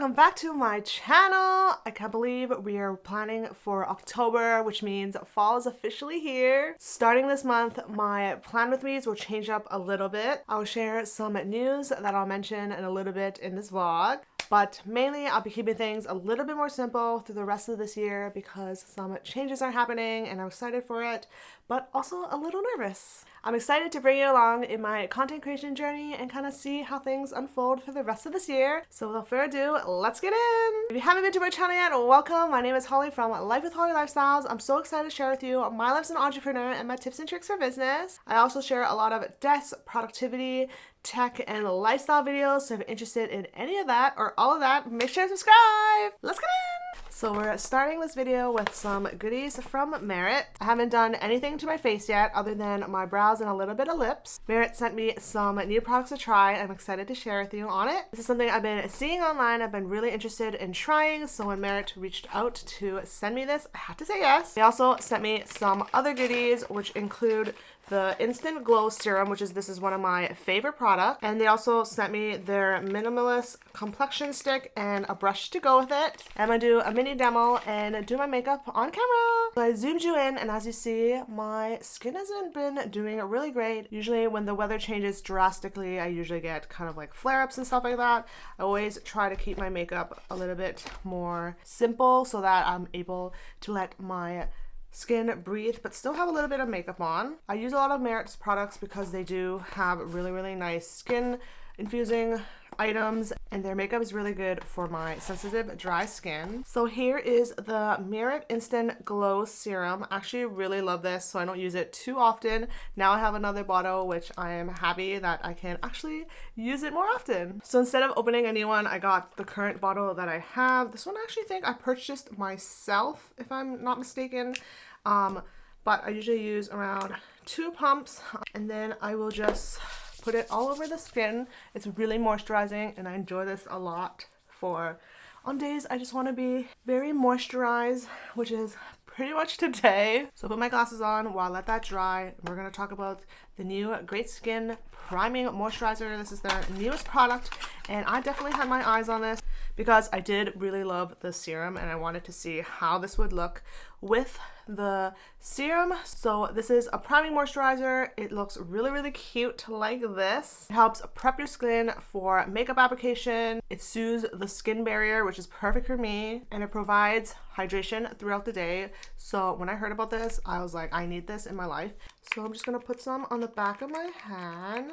welcome back to my channel. I can't believe we are planning for October, which means fall is officially here. Starting this month, my plan with me's will change up a little bit. I'll share some news that I'll mention in a little bit in this vlog. But mainly I'll be keeping things a little bit more simple through the rest of this year because some changes are happening and I'm excited for it, but also a little nervous. I'm excited to bring you along in my content creation journey and kind of see how things unfold for the rest of this year. So without further ado, let's get in! If you haven't been to my channel yet, welcome. My name is Holly from Life with Holly Lifestyles. I'm so excited to share with you my life as an entrepreneur and my tips and tricks for business. I also share a lot of desk, productivity, tech, and lifestyle videos, so if you're interested in any of that or all of that, make sure to subscribe! Let's get in! So we're starting this video with some goodies from Merit. I haven't done anything to my face yet other than my brows and a little bit of lips. Merit sent me some new products to try. I'm excited to share with you on it. This is something I've been seeing online. I've been really interested in trying, so when Merit reached out to send me this, I had to say yes. They also sent me some other goodies, which include the Instant Glow Serum, which is, this is one of my favorite products. And they also sent me their Minimalist Complexion Stick and a brush to go with it. I'm gonna do a mini demo and do my makeup on camera. So I zoomed you in, and as you see, my skin hasn't been doing really great. Usually when the weather changes drastically, I usually get kind of like flare-ups and stuff like that. I always try to keep my makeup a little bit more simple so that I'm able to let my skin breathe but still have a little bit of makeup on. I use a lot of Merit's products because they do have really nice skin infusing items, and their makeup is really good for my sensitive dry skin. So here is the Merit Instant Glow Serum. I actually really love this, so I don't use it too often. Now I have another bottle, which I am happy that I can actually use it more often. So instead of opening a new one, I got the current bottle that I have. This one I actually think I purchased myself, if I'm not mistaken. But I usually use around 2 pumps, and then I will just put it all over the skin. It's really moisturizing, and I enjoy this a lot for on days I just want to be very moisturized, which is pretty much today. So put my glasses on while I let that dry. We're going to talk about the new Great Skin Priming Moisturizer. This is their newest product, and I definitely had my eyes on this because I did really love the serum and I wanted to see how this would look with the serum. So this is a priming moisturizer. It looks really cute like this. It helps prep your skin for makeup application. It soothes the skin barrier, which is perfect for me, and it provides hydration throughout the day. So when I heard about this, I was like, I need this in my life. So I'm just gonna put some on the back of my hand.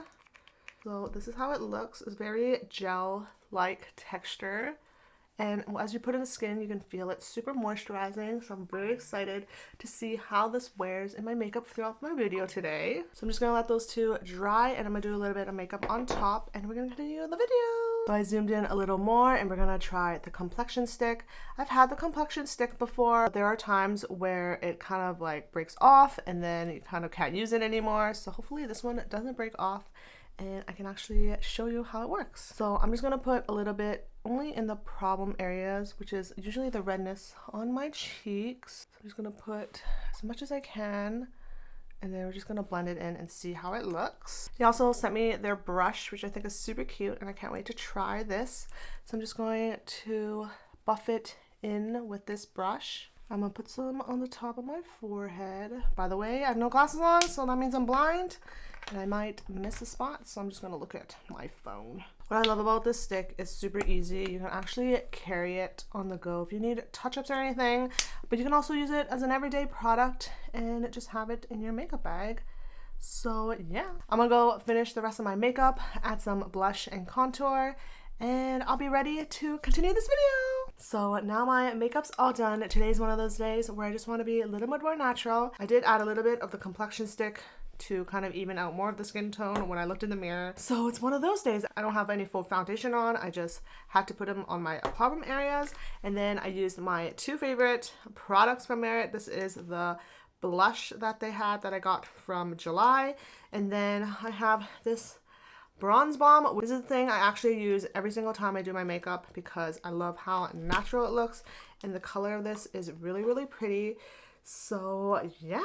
So this is how it looks. It's very gel-like texture. And as you put it in the skin, you can feel it super moisturizing. So I'm very excited to see how this wears in my makeup throughout my video today. So I'm just gonna let those two dry, and I'm gonna do a little bit of makeup on top, and we're gonna continue the video. So I zoomed in a little more, and we're gonna try the complexion stick. I've had the complexion stick before. There are times where it kind of like breaks off, and then you kind of can't use it anymore. So hopefully this one doesn't break off, and I can actually show you how it works. So I'm just gonna put a little bit only in the problem areas, which is usually the redness on my cheeks. So I'm just gonna put as much as I can, and then we're just gonna blend it in and see how it looks. They also sent me their brush, which I think is super cute, and I can't wait to try this. So I'm just going to buff it in with this brush. I'm gonna put some on the top of my forehead. By the way, I have no glasses on, so that means I'm blind and I might miss a spot, so I'm just gonna look at my phone. What I love about this stick is super easy. You can actually carry it on the go if you need touch-ups or anything, but you can also use it as an everyday product and just have it in your makeup bag. So yeah, I'm gonna go finish the rest of my makeup, add some blush and contour, and I'll be ready to continue this video. So now my makeup's all done. Today's one of those days where I just want to be a little bit more natural. I did add a little bit of the complexion stick to kind of even out more of the skin tone when I looked in the mirror. So it's one of those days. I don't have any full foundation on. I just had to put them on my problem areas. And then I used my 2 favorite products from Merit. This is the blush that they had that I got from July. And then I have this Bronze Bomb. This is the thing I actually use every single time I do my makeup because I love how natural it looks. And the color of this is really pretty. So yeah,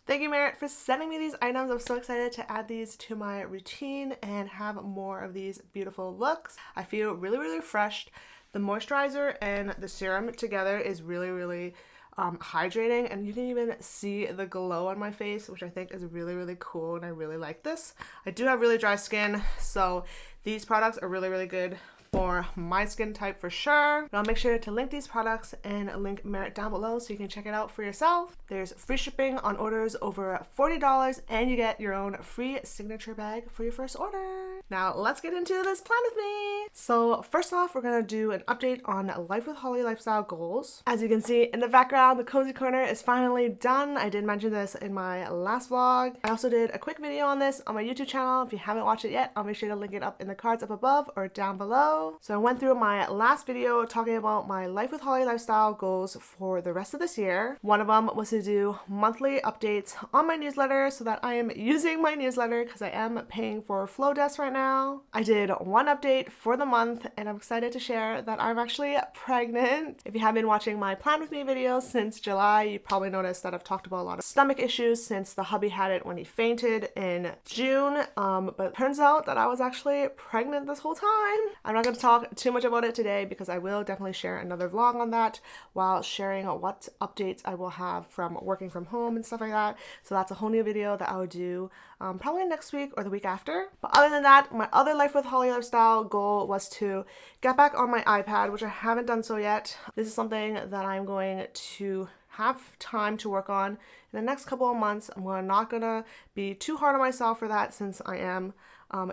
thank you Merit for sending me these items. I'm so excited to add these to my routine and have more of these beautiful looks. I feel really refreshed. The moisturizer and the serum together is really hydrating, and you can even see the glow on my face, which I think is really cool, and I really like this. I do have really dry skin, so these products are really good for my skin type for sure. But I'll make sure to link these products and link Merit down below so you can check it out for yourself. There's free shipping on orders over $40, and you get your own free signature bag for your first order. Now let's get into this plan with me. So first off, we're gonna do an update on Life with Holly lifestyle goals. As you can see in the background, the cozy corner is finally done. I did mention this in my last vlog. I also did a quick video on this on my YouTube channel. If you haven't watched it yet, I'll make sure to link it up in the cards up above or down below. So I went through my last video talking about my Life with Holly lifestyle goals for the rest of this year. One of them was to do monthly updates on my newsletter so that I am using my newsletter because I am paying for Flowdesk right now. I did one update for the month, and I'm excited to share that I'm actually pregnant. If you have been watching my Plan With Me videos since July, you probably noticed that I've talked about a lot of stomach issues since the hubby had it when he fainted in June, but it turns out that I was actually pregnant this whole time. I'm not going to talk too much about it today because I will definitely share another vlog on that while sharing what updates I will have from working from home and stuff like that. So that's a whole new video that I will do probably next week or the week after. But other than that, my other Life with Holly lifestyle goal was to get back on my iPad, which I haven't done so yet. This is something that I'm going to have time to work on in the next couple of months. I'm not gonna be too hard on myself for that since I am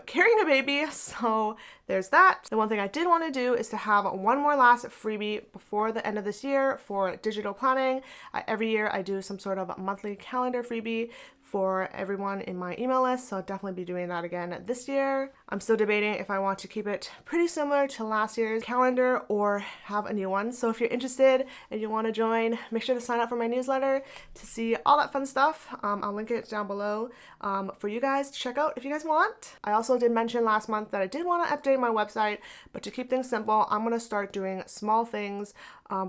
carrying a baby, so there's that. The one thing I did want to do is to have one more last freebie before the end of this year for digital planning. Every year I do some sort of monthly calendar freebie for everyone in my email list, so I'll definitely be doing that again this year. I'm still debating if I want to keep it pretty similar to last year's calendar or have a new one. So if you're interested and you want to join, make sure to sign up for my newsletter to see all that fun stuff. I'll link it down below for you guys to check out if you guys want. I also did mention last month that I did want to update my website, but to keep things simple, I'm going to start doing small things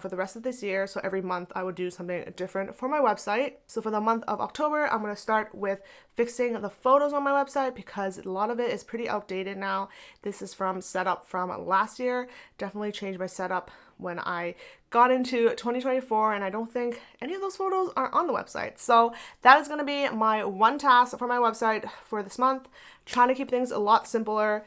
for the rest of this year. So every month I would do something different for my website. So for the month of October, I'm going to start with fixing the photos on my website because a lot of it is pretty outdated now. This is from setup from last year. Definitely changed my setup when I got into 2024, and I don't think any of those photos are on the website. So that is going to be my one task for my website for this month. Trying to keep things a lot simpler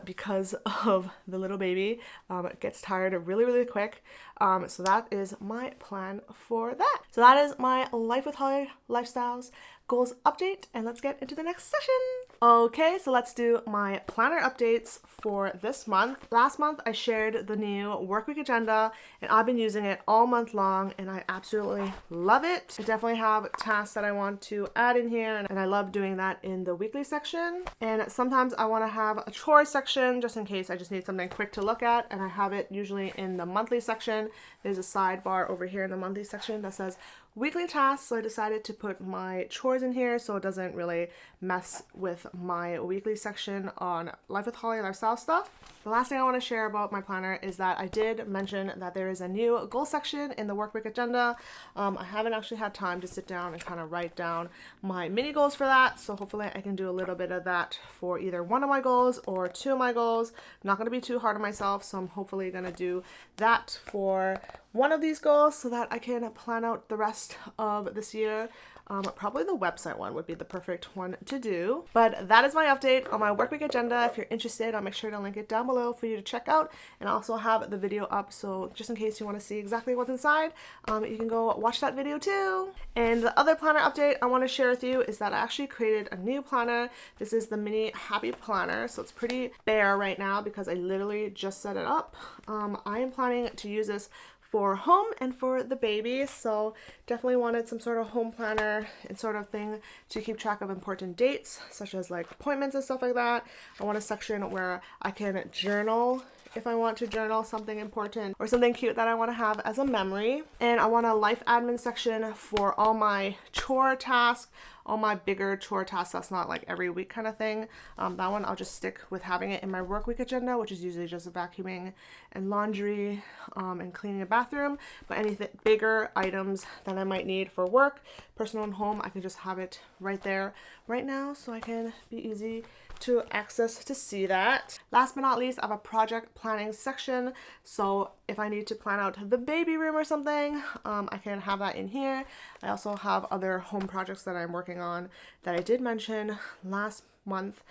because of the little baby. It gets tired really quick. So that is my plan for that. So that is my Life with Holly lifestyles goals update, and let's get into the next session. Okay, so let's do my planner updates for this month. Last month I shared the new workweek agenda, and I've been using it all month long, and I absolutely love it. I definitely have tasks that I want to add in here, and I love doing that in the weekly section. And sometimes I want to have a chore section just in case I just need something quick to look at, and I have it usually in the monthly section. There's a sidebar over here in the monthly section that says weekly tasks, so I decided to put my chores in here so it doesn't really mess with my weekly section on Life with Holly lifestyle stuff. The last thing I want to share about my planner is that I did mention that there is a new goal section in the workweek agenda. I haven't actually had time to sit down and kind of write down my mini goals for that, so hopefully I can do a little bit of that for either one of my goals or two of my goals. I'm not going to be too hard on myself, so I'm hopefully going to do that for one of these goals so that I can plan out the rest of this year. Probably the website one would be the perfect one to do. But that is my update on my workweek agenda. If you're interested, I'll make sure to link it down below for you to check out. And I also have the video up, so just in case you want to see exactly what's inside, you can go watch that video too. And the other planner update I want to share with you is that I actually created a new planner. This is the mini happy planner, so it's pretty bare right now because I literally just set it up. I am planning to use this for home and for the baby, so definitely wanted some sort of home planner and sort of thing to keep track of important dates such as like appointments and stuff like that. I want a section where I can journal if I want to journal something important or something cute that I want to have as a memory. And I want a life admin section for all my chore tasks, all my bigger chore tasks that's not like every week kind of thing. That one I'll just stick with having it in my work week agenda, which is usually just vacuuming and laundry and cleaning a bathroom. But anything bigger items that I might need for work, personal and home, I can just have it right there right now so I can be easy to access to see that. Last but not least, I have a project planning section. So if I need to plan out the baby room or something, I can have that in here. I also have other home projects that I'm working on that I did mention last month.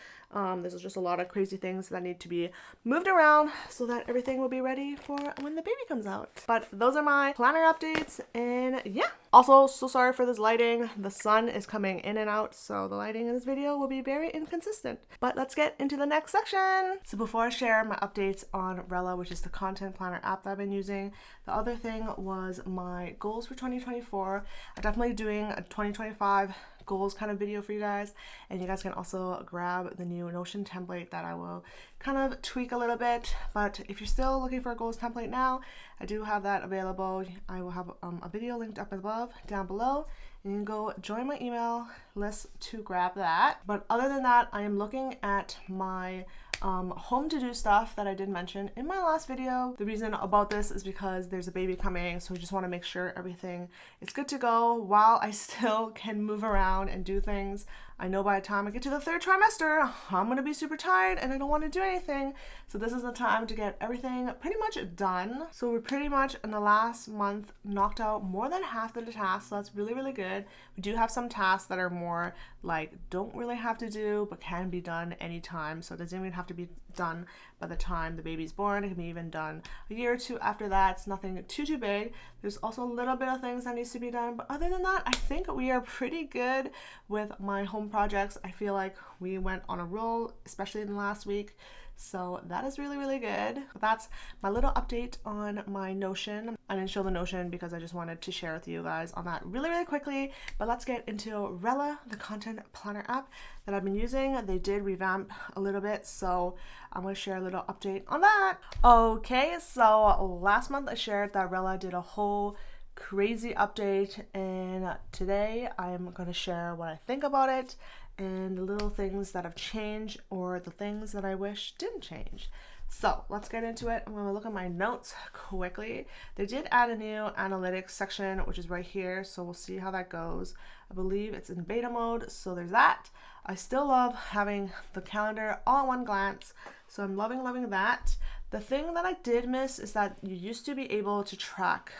This is just a lot of crazy things that need to be moved around so that everything will be ready for when the baby comes out. But those are my planner updates, and yeah. Also, so sorry for this lighting. The sun is coming in and out, so the lighting in this video will be very inconsistent. But let's get into the next section. So before I share my updates on Rella, which is the content planner app that I've been using, the other thing was my goals for 2024. I'm definitely doing a 2025 goals kind of video for you guys, and you guys can also grab the new Notion template that I will kind of tweak a little bit. But if you're still looking for a goals template now, I do have that available. I will have a video linked up above, down below, and you can go join my email list to grab that. But other than that, I am looking at my home to-do stuff that I did mention in my last video. The reason about this is because there's a baby coming, so we just want to make sure everything is good to go while I still can move around and do things. I know by the time I get to the third trimester, I'm going to be super tired and I don't want to do anything. So this is the time to get everything pretty much done. So we're pretty much in the last month knocked out more than half of the tasks. So that's really, really good. We do have some tasks that are more like don't really have to do, but can be done anytime. So it doesn't even have to be done by the time the baby's born. It can be even done a year or two after that. It's nothing too big. There's also a little bit of things that needs to be done, but other than that, I think we are pretty good with my home projects. I feel like we went on a roll, especially in the last week. So that is really, really good. But that's my little update on my Notion. I didn't show the Notion because I just wanted to share with you guys on that really, really quickly. But let's get into Rella, the content planner app that I've been using. They did revamp a little bit, so I'm going to share a little update on that. Okay, so last month I shared that Rella did a whole crazy update, and today I'm going to share what I think about it and the little things that have changed or the things that I wish didn't change. So let's get into it. I'm going to look at my notes quickly. They did add a new analytics section, which is right here, so we'll see how that goes. I believe it's in beta mode, so there's that. I still love having the calendar all at one glance, so I'm loving that. The thing that I did miss is that you used to be able to track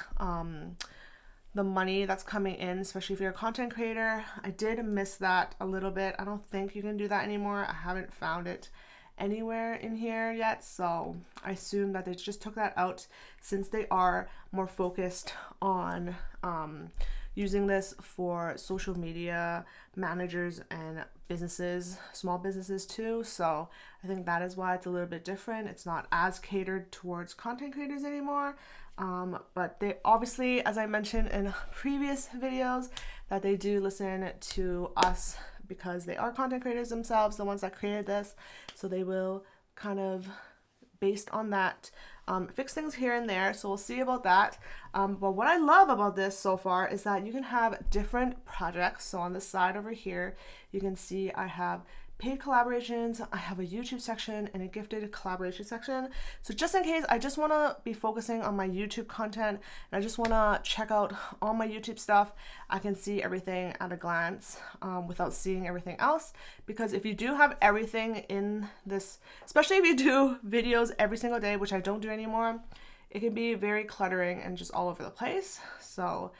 the money that's coming in, especially if you're a content creator. I did miss that a little bit. I don't think you can do that anymore. I haven't found it anywhere in here yet, so I assume that they just took that out since they are more focused on using this for social media managers and businesses, small businesses too. So I think that is why it's a little bit different. It's not as catered towards content creators anymore. But they obviously, as I mentioned in previous videos, that they do listen to us because they are content creators themselves, the ones that created this. So they will kind of, based on that, fix things here and there. So we'll see about that. But what I love about this so far is that you can have different projects. So on the side over here, you can see I have paid collaborations, I have a YouTube section and a gifted collaboration section. So just in case I just want to be focusing on my YouTube content and I just want to check out all my YouTube stuff, I can see everything at a glance without seeing everything else. Because if you do have everything in this, especially if you do videos every single day, which I don't do anymore, it can be very cluttering and just all over the place. So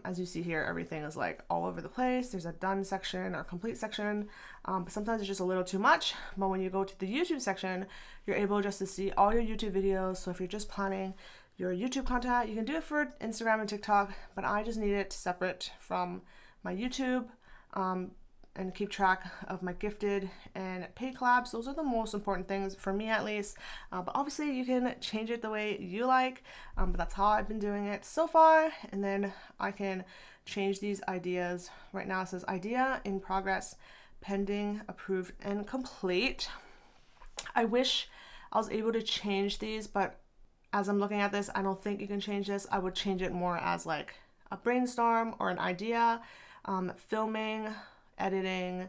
as you see here, everything is like all over the place. There's a done section or complete section, but sometimes it's just a little too much. But when you go to the YouTube section, you're able just to see all your YouTube videos. So if you're just planning your YouTube content, you can do it for Instagram and TikTok, but I just need it separate from my YouTube and keep track of my gifted and paid collabs. Those are the most important things for me, at least. But obviously you can change it the way you like, but that's how I've been doing it so far. And then I can change these ideas. Right now it says idea in progress, pending, approved, and complete. I wish I was able to change these, but as I'm looking at this, I don't think you can change this. I would change it more as like a brainstorm or an idea, filming, editing,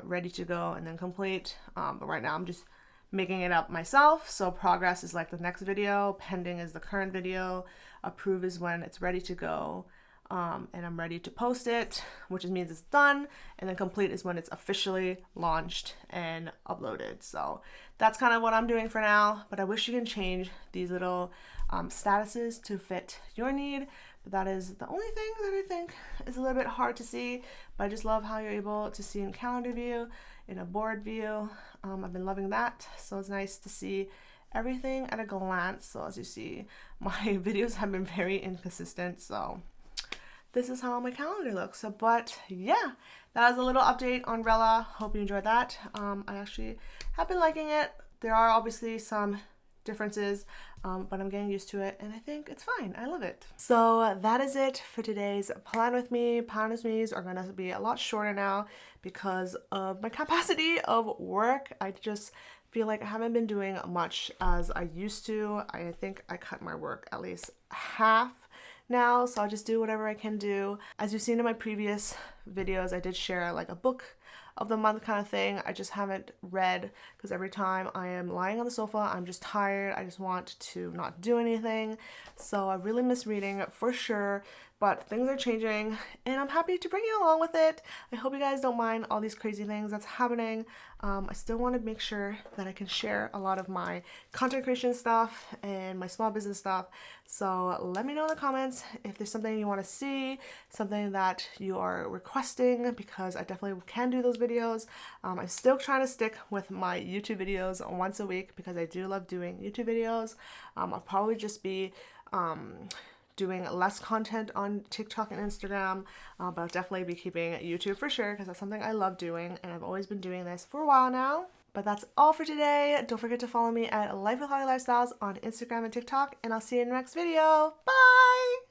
ready to go, and then complete. But right now I'm just making it up myself. So progress is like the next video, pending is the current video, approve is when it's ready to go, and I'm ready to post it, which means it's done, and then complete is when it's officially launched and uploaded. So that's kind of what I'm doing for now, but I wish you can change these little statuses to fit your need. But that is the only thing that I think is a little bit hard to see, but I just love how you're able to see in calendar view, in a board view. I've been loving that, so it's nice to see everything at a glance. So as you see, my videos have been very inconsistent, so this is how my calendar looks. So, but yeah, that was a little update on Rella. Hope you enjoyed that. I actually have been liking it. There are obviously some differences, but I'm getting used to it and I think it's fine. I love it. So that is it for today's plan with me. Plan with me's are gonna be a lot shorter now because of my capacity of work. I just feel like I haven't been doing much as I used to. I think I cut my work at least half now, so I'll just do whatever I can do. As you've seen in my previous videos, I did share like a book of the month kind of thing. I just haven't read because every time I am lying on the sofa, I'm just tired. I just want to not do anything. So I really miss reading for sure, but things are changing and I'm happy to bring you along with it. I hope you guys don't mind all these crazy things that's happening. I still want to make sure that I can share a lot of my content creation stuff and my small business stuff. So let me know in the comments if there's something you want to see, something that you are requesting, because I definitely can do those videos. I'm still trying to stick with my YouTube videos once a week because I do love doing YouTube videos. I'll probably just be doing less content on TikTok and Instagram, but I'll definitely be keeping YouTube for sure because that's something I love doing and I've always been doing this for a while now. But that's all for today. Don't forget to follow me at Life with Holly Lifestyles on Instagram and TikTok, and I'll see you in the next video. Bye!